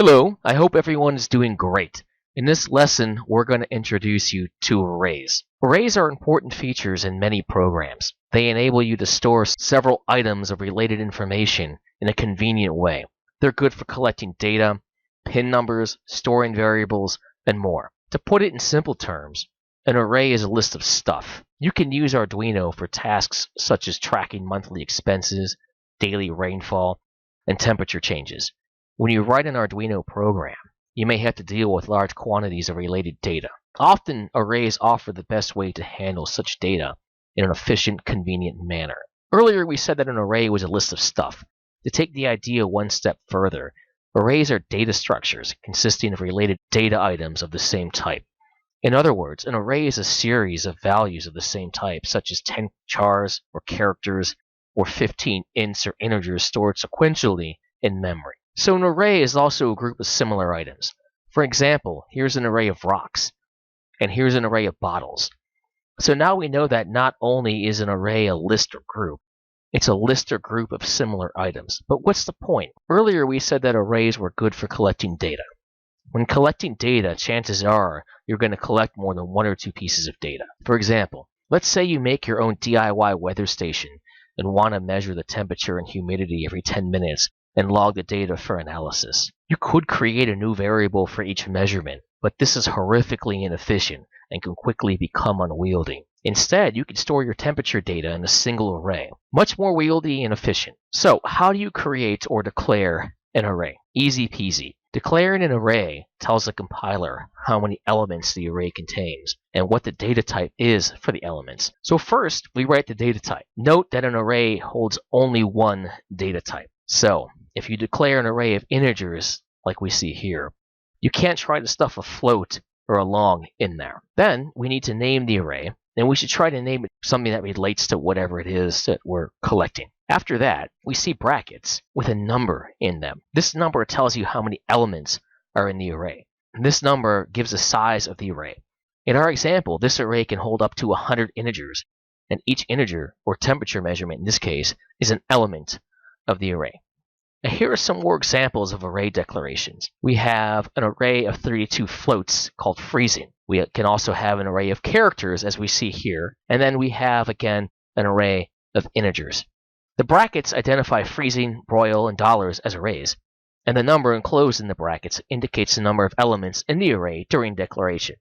Hello, I hope everyone is doing great. In this lesson, we're going to introduce you to arrays. Arrays are important features in many programs. They enable you to store several items of related information in a convenient way. They're good for collecting data, pin numbers, storing variables, and more. To put it in simple terms, an array is a list of stuff. You can use Arduino for tasks such as tracking monthly expenses, daily rainfall, and temperature changes. When you write an Arduino program, you may have to deal with large quantities of related data. Often, arrays offer the best way to handle such data in an efficient, convenient manner. Earlier, we said that an array was a list of stuff. To take the idea one step further, arrays are data structures consisting of related data items of the same type. In other words, an array is a series of values of the same type, such as 10 chars or characters or 15 ints or integers stored sequentially in memory. So an array is also a group of similar items. For example, here's an array of rocks, and here's an array of bottles. So now we know that not only is an array a list or group, it's a list or group of similar items. But what's the point? Earlier we said that arrays were good for collecting data. When collecting data, chances are you're going to collect more than one or two pieces of data. For example, let's say you make your own DIY weather station and want to measure the temperature and humidity every 10 minutes and log the data for analysis. You could create a new variable for each measurement, but this is horrifically inefficient and can quickly become unwieldy. Instead, you can store your temperature data in a single array, much more wieldy and efficient. So, how do you create or declare an array? Easy peasy. Declaring an array tells the compiler how many elements the array contains and what the data type is for the elements. So first, we write the data type. Note that an array holds only one data type. So, if you declare an array of integers, like we see here, you can't try to stuff a float or a long in there. Then, we need to name the array, and we should try to name it something that relates to whatever it is that we're collecting. After that, we see brackets with a number in them. This number tells you how many elements are in the array. And this number gives the size of the array. In our example, this array can hold up to 100 integers, and each integer, or temperature measurement in this case, is an element of the array. Now here are some more examples of array declarations. We have an array of 32 floats called freezing. We can also have an array of characters as we see here, and then we have again an array of integers. The brackets identify freezing, broil, and dollars as arrays, and the number enclosed in the brackets indicates the number of elements in the array during declaration.